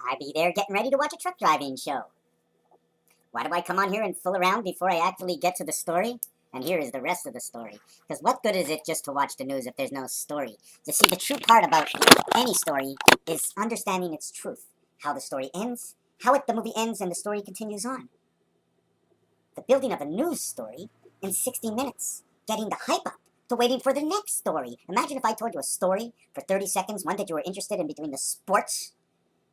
I'd be there getting ready to watch a truck driving show. Why do I come on here and fool around before I actually get to the story? And here is the rest of the story. Because what good is it just to watch the news if there's no story? You see, the true part about any story is understanding its truth. How the story ends, the movie ends, and the story continues on. The building of a news story in 60 minutes. Getting the hype up to waiting for the next story. Imagine if I told you a story for 30 seconds, one that you were interested in between the sports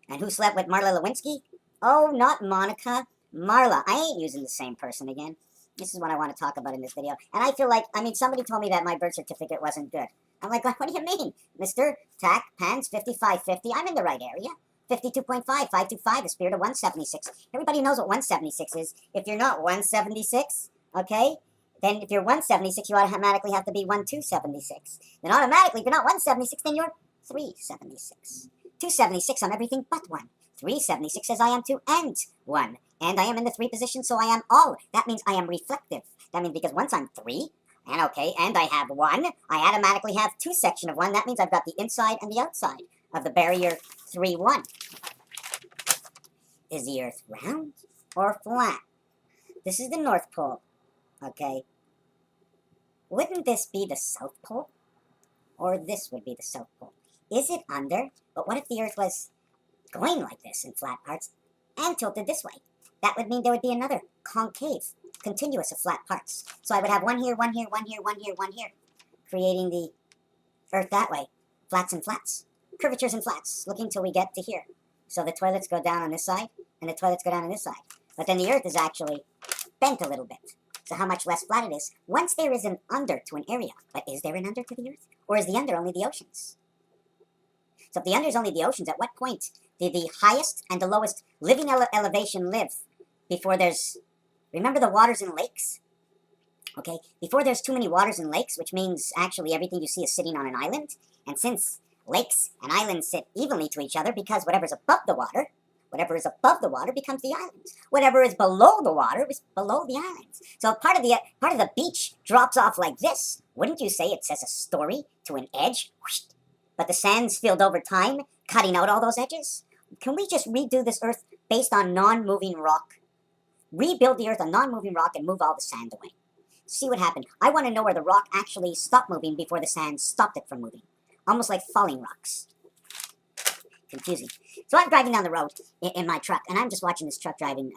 and who slept with Marla Lewinsky. Oh, not Monica. Marla. I ain't using the same person again. This is what I want to talk about in this video. And I feel like, somebody told me that my birth certificate wasn't good. I'm like, what do you mean? Mr. Tack Pants 5550, I'm in the right area. 52.5, 525, the spirit of 176. Everybody knows what 176 is. If you're not 176, okay, then if you're 176, you automatically have to be 1276. Then automatically, if you're not 176, then you're 376. 276, I'm everything but 1. 376 says I am 2 and 1. And I am in the 3 position, so I am all. That means I am reflective. That means because once I'm 3, and I have 1, I automatically have 2 section of 1. That means I've got the inside and the outside of the barrier 3, 1. Is the Earth round or flat? This is the North Pole, okay? Wouldn't this be the South Pole? Or this would be the South Pole? Is it under? But what if the Earth was going like this in flat parts and tilted this way? That would mean there would be another concave, continuous of flat parts. So I would have 1 here, 1 here, 1 here, 1 here, 1 here, creating the Earth that way. Flats and flats. Curvatures and flats, looking till we get to here. So the toilets go down on this side, and the toilets go down on this side. But then the Earth is actually bent a little bit. So how much less flat it is. Once there is an under to an area. But is there an under to the Earth? Or is the under only the oceans? So if the under is only the oceans, at what point did the highest and the lowest living elevation live before there's... Remember the waters in lakes? Okay, before there's too many waters in lakes, which means actually everything you see is sitting on an island. And since lakes and islands sit evenly to each other because whatever's above the water becomes the islands. Whatever is below the water is below the islands. So if part of the beach drops off like this, wouldn't you say it says a story to an edge? But the sand's filled over time, cutting out all those edges? Can we just redo this Earth based on non-moving rock? Rebuild the Earth on non-moving rock and move all the sand away. See what happened. I want to know where the rock actually stopped moving before the sand stopped it from moving. Almost like falling rocks. Confusing. So I'm driving down the road in my truck, and I'm just watching this truck driving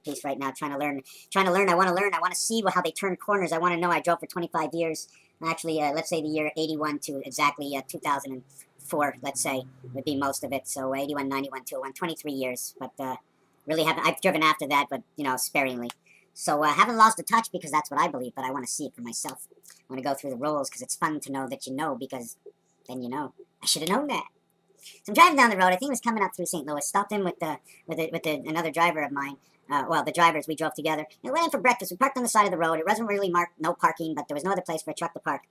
piece right now, trying to learn. I want to learn. I want to see how they turn corners. I want to know. I drove for 25 years. Actually, let's say the year 81 to exactly 2004, let's say, would be most of it. So 81, 91, 201, 23 years. But really haven't, I've driven after that, but, sparingly. So I haven't lost a touch because that's what I believe, but I want to see it for myself. I want to go through the rules because it's fun to know that you know, because then you know. I should have known that. So I'm driving down the road. I think it was coming up through St. Louis. Stopped in with another driver of mine. Well, the drivers, we drove together. And we went in for breakfast. We parked on the side of the road. It wasn't really marked no parking, but there was no other place for a truck to park.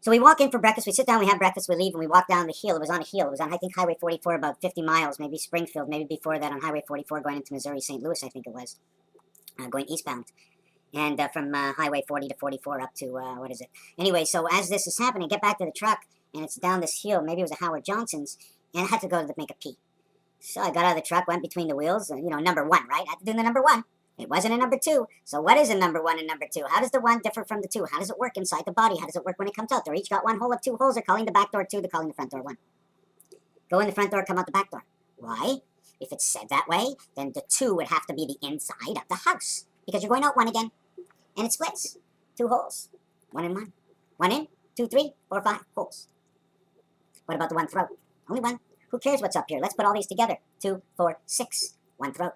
So we walk in for breakfast. We sit down, we have breakfast, we leave, and we walk down the hill. It was on a hill. It was on, I think, Highway 44, about 50 miles, maybe Springfield, maybe before that on Highway 44 going into Missouri, St. Louis, I think it was, going eastbound. And from Highway 40 to 44 up to, what is it? Anyway, so as this is happening, get back to the truck, and it's down this hill. Maybe it was a Howard Johnson's, and I had to go to make a pee. So I got out of the truck, went between the wheels, number 1, right? I had to do the number 1. It wasn't a number 2. So what is a number 1 and number 2? How does the 1 differ from the 2? How does it work inside the body? How does it work when it comes out? They're each got 1 hole of 2 holes. They're calling the back door 2. They're calling the front door 1. Go in the front door, come out the back door. Why? If it's said that way, then the 2 would have to be the inside of the house. Because you're going out 1 again. And it splits. 2 holes. 1 in 1. 1 in, 2, 3, 4, 5 holes. What about the 1 throat? Only 1. Who cares what's up here? Let's put all these together. 2, 4, 6. 1 throat.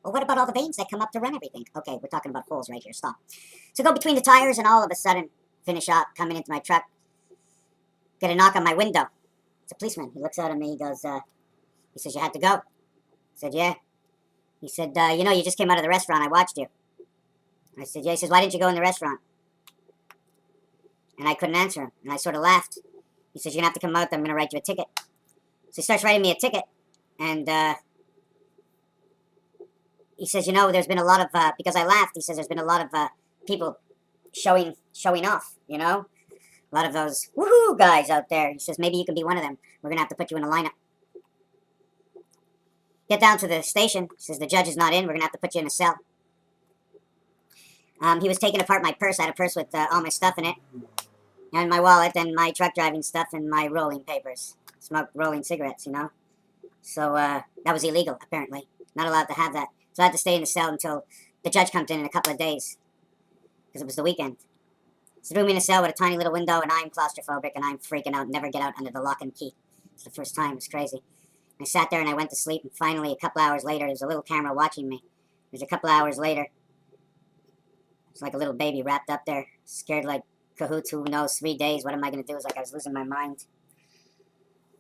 Well, what about all the veins that come up to run everything? Okay, we're talking about holes right here. Stop. So go between the tires and all of a sudden finish up, coming into my truck. Get a knock on my window. It's a policeman. He looks out at me. He goes, he says, you had to go. I said, yeah. He said, you just came out of the restaurant. I watched you. I said, yeah. He says, why didn't you go in the restaurant? And I couldn't answer him. And I sort of laughed. He says, you're going to have to come out. I'm going to write you a ticket. So he starts writing me a ticket. And he says, there's been a lot of, because I laughed, he says, there's been a lot of people showing off, A lot of those woohoo guys out there. He says, maybe you can be one of them. We're going to have to put you in a lineup. Get down to the station. Says the judge is not in. We're gonna have to put you in a cell. He was taking apart my purse. I had a purse with all my stuff in it, and my wallet, and my truck driving stuff, and my rolling papers. Smoked rolling cigarettes, you know. So that was illegal, apparently. Not allowed to have that. So I had to stay in the cell until the judge comes in a couple of days, because it was the weekend. So threw me in a cell with a tiny little window, and I'm claustrophobic, and I'm freaking out. Never get out under the lock and key. It's the first time. It's crazy. I sat there and I went to sleep, and finally, a couple hours later, there's a little camera watching me. There's a couple hours later. It's like a little baby wrapped up there, scared like cahoots, who knows, 3 days. What am I going to do? It's like I was losing my mind.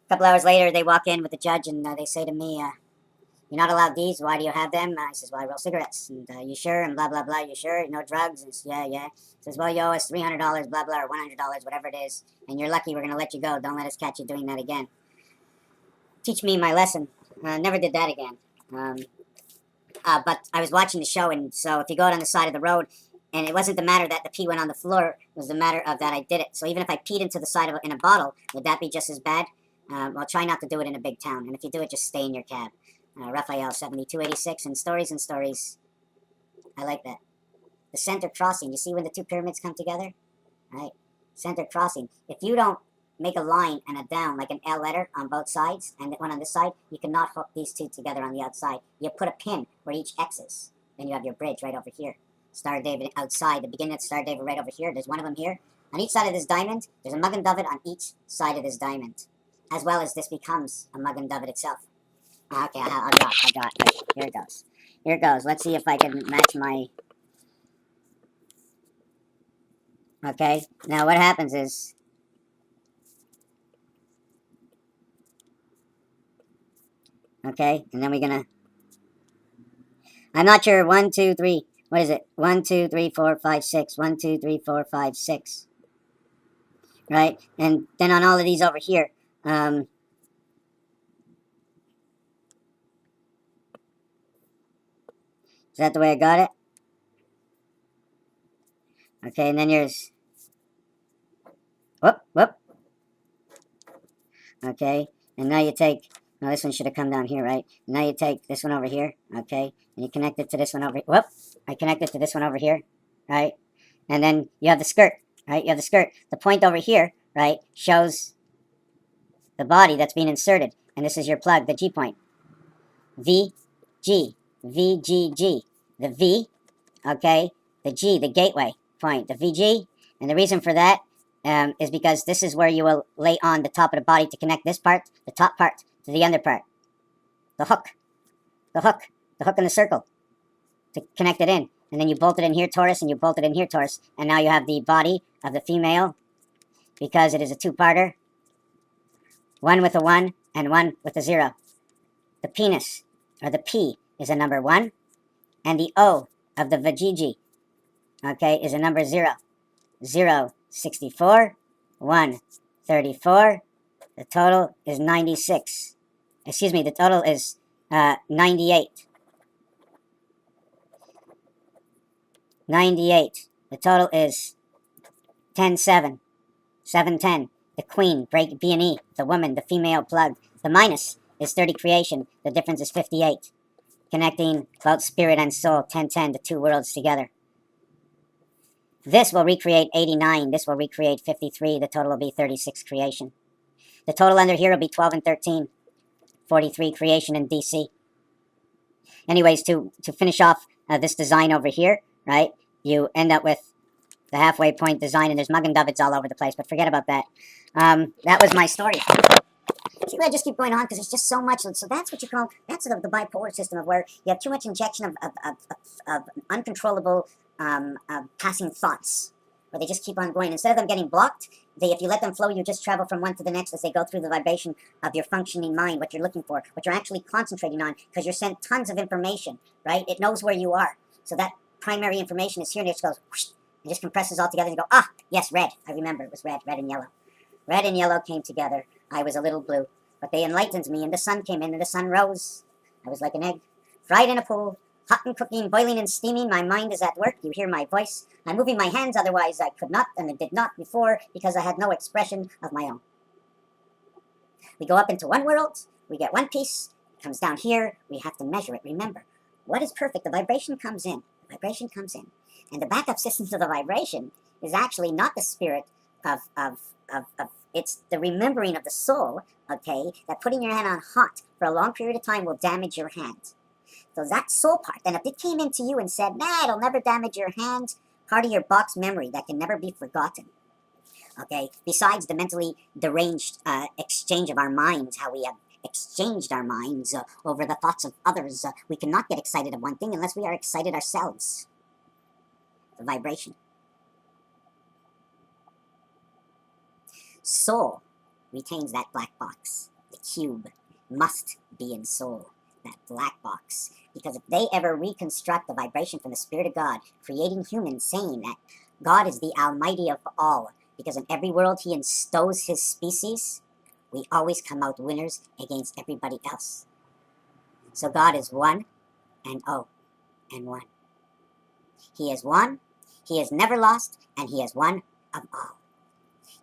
A couple hours later, they walk in with the judge, and they say to me, you're not allowed these. Why do you have them? I says, well, I roll cigarettes. And you sure? And blah, blah, blah. You sure? No drugs? And says, yeah, yeah. Says, well, you owe us $300, blah, blah, or $100, whatever it is. And you're lucky we're going to let you go. Don't let us catch you doing that again. Teach me my lesson. Never did that again. But I was watching the show, and so if you go out on the side of the road, and it wasn't the matter that the pee went on the floor, it was the matter of that I did it. So even if I peed into the side of in a bottle, would that be just as bad? Well, try not to do it in a big town. And if you do it, just stay in your cab. Raphael 7286 and stories. I like that. The center crossing. You see when the two pyramids come together? Right? Center crossing. If you don't make a line and a down, like an L letter on both sides, and one on this side, you cannot hook these two together on the outside. You put a pin where each X is. Then you have your bridge right over here. Star of David outside. The beginning of the Star of David right over here. There's one of them here. On each side of this diamond, there's a Magen David on each side of this diamond. As well as this becomes a Magen David itself. Okay, I'll draw it. Here it goes. Here it goes. Let's see if I can match my... Okay, now what happens is... Okay, and then we're gonna... I'm not sure. 1, 2, 3. What is it? 1, 2, 3, 4, 5, 6. 1, 2, 3, 4, 5, 6. Right? And then on all of these over here, is that the way I got it? Okay, and then here's... Whoop. Okay, and now you take... No, this one should have come down here, right? Now you take this one over here, okay? And you connect it to this one over here. Whoop! I connect it to this one over here, right? And then you have the skirt, right? You have the skirt. The point over here, right, shows the body that's being inserted. And this is your plug, the G point. V, G, V, G, G. The V, okay? The G, the gateway point, the VG. And the reason for that is because this is where you will lay on the top of the body to connect this part, the top part, to the under part. The hook in the circle to connect it in. And then you bolt it in here, Taurus, and you bolt it in here, Taurus. And now you have the body of the female, because it is a two-parter. One with a 1 and 1 with a 0. The penis, or the P, is a number 1. And the O of the vajiji, okay, is a number 0. 0, 64, 1, 34. The total is 96. Excuse me, the total is 98. 98. The total is 10, 7. 7, 10. The queen, break B and E. The woman, the female plug. The minus is 30 creation. The difference is 58. Connecting both spirit and soul, 10, 10, the two worlds together. This will recreate 89. This will recreate 53. The total will be 36 creation. The total under here will be 12 and 13. 43 creation in DC. Anyways, to finish off this design over here, right, you end up with the halfway point design, and there's Magen Davids all over the place, but forget about that. That was my story. See, I just keep going on because there's just so much. So that's what you call, that's the bipolar system, of where you have too much injection of uncontrollable passing thoughts, where they just keep on going. Instead of them getting blocked, if you let them flow, you just travel from one to the next as they go through the vibration of your functioning mind, what you're looking for, what you're actually concentrating on, because you're sent tons of information, right? It knows where you are. So that primary information is here, and it just goes, whoosh, it just compresses all together, and you go, ah, yes, red. I remember, it was red and yellow. Red and yellow came together. I was a little blue. But they enlightened me, and the sun came in, and the sun rose. I was like an egg, fried in a pool, hot and cooking, boiling and steaming. My mind is at work. You hear my voice. I'm moving my hands, otherwise I could not, and I did not before, because I had no expression of my own. We go up into one world. We get one piece, comes down here, we have to measure it. Remember, what is perfect? The vibration comes in. The vibration comes in. And the backup system to the vibration is actually not the spirit of it's the remembering of the soul, okay, that putting your hand on hot for a long period of time will damage your hand. So that soul part, and if it came into you and said, nah, it'll never damage your hand, part of your box memory that can never be forgotten. Okay, besides the mentally deranged exchange of our minds, how we have exchanged our minds over the thoughts of others, we cannot get excited of one thing unless we are excited ourselves. The vibration. Soul retains that black box. The cube must be in soul, that black box. Because if they ever reconstruct the vibration from the Spirit of God, creating humans, saying that God is the Almighty of all, because in every world he instows his species, we always come out winners against everybody else. So God is one and oh, and one. He is one, he is never lost, and he is one of all.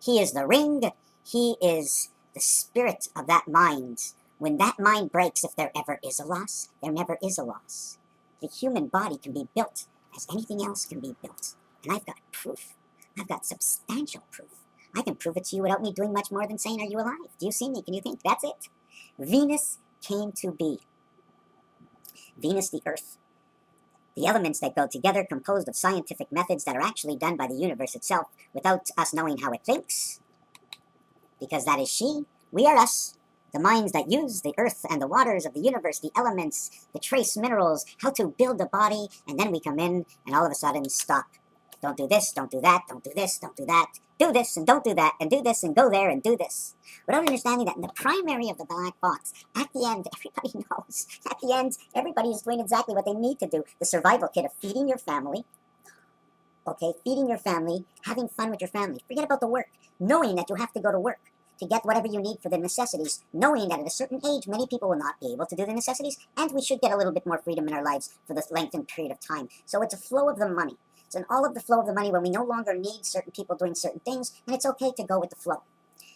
He is the ring, he is the spirit of that mind. When that mind breaks, if there ever is a loss, there never is a loss. The human body can be built as anything else can be built. And I've got proof. I've got substantial proof. I can prove it to you without me doing much more than saying, are you alive? Do you see me? Can you think? That's it. Venus came to be. Venus, the earth. The elements that go together composed of scientific methods that are actually done by the universe itself without us knowing how it thinks. Because that is she, we are us. The minds that use the earth and the waters of the universe, the elements, the trace minerals, how to build a body, and then we come in and all of a sudden stop. Don't do this, don't do that, don't do this, don't do that. Do this and don't do that, and do this and go there and do this. Without understanding that in the primary of the black box, at the end, everybody knows. At the end, everybody is doing exactly what they need to do. The survival kit of feeding your family, okay, feeding your family, having fun with your family. Forget about the work. Knowing that you have to go to work to get whatever you need for the necessities, knowing that at a certain age, many people will not be able to do the necessities, and we should get a little bit more freedom in our lives for this lengthened period of time. So it's a flow of the money. It's in all of the flow of the money when we no longer need certain people doing certain things, and it's okay to go with the flow.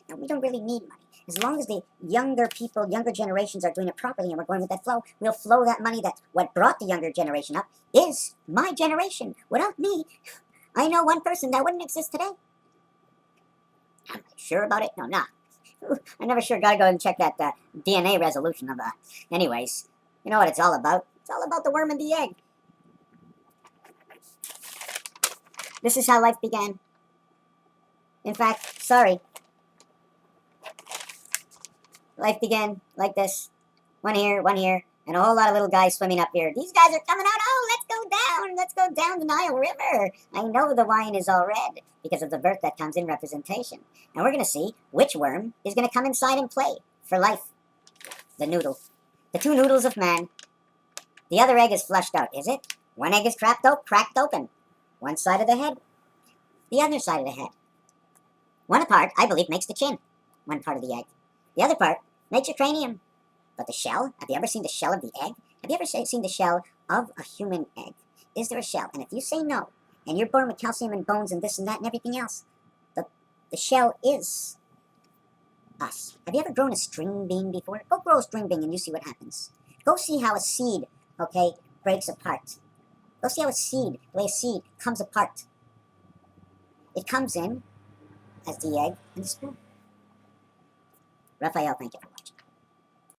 Now, we don't really need money. As long as the younger people, younger generations are doing it properly and we're going with that flow, we'll flow that money that what brought the younger generation up is my generation. Without me, I know one person that wouldn't exist today. Am I sure about it? No, not. I never sure gotta go and check that DNA resolution of anyways, you know what it's all about? It's all about the worm and the egg. This is how life began. In fact, sorry. Life began like this. One here, and a whole lot of little guys swimming up here. These guys are coming out. Oh, let's go down the Nile River. I know the wine is all red because of the birth that comes in representation. And we're going to see which worm is going to come inside and play for life. The noodle. The two noodles of man. The other egg is flushed out, is it? One egg is cracked open. One side of the head, the other side of the head. One part, I believe, makes the chin. One part of the egg. The other part makes your cranium. But the shell, have you ever seen the shell of the egg? Have you ever seen the shell of a human egg? Is there a shell? And if you say no, and you're born with calcium and bones and this and that and everything else, the shell is us. Have you ever grown a string bean before? Go grow a string bean and you see what happens. Go see how a seed, okay, breaks apart. Go see how the way a seed comes apart. It comes in as the egg and the spoon. Raphael, thank you for watching.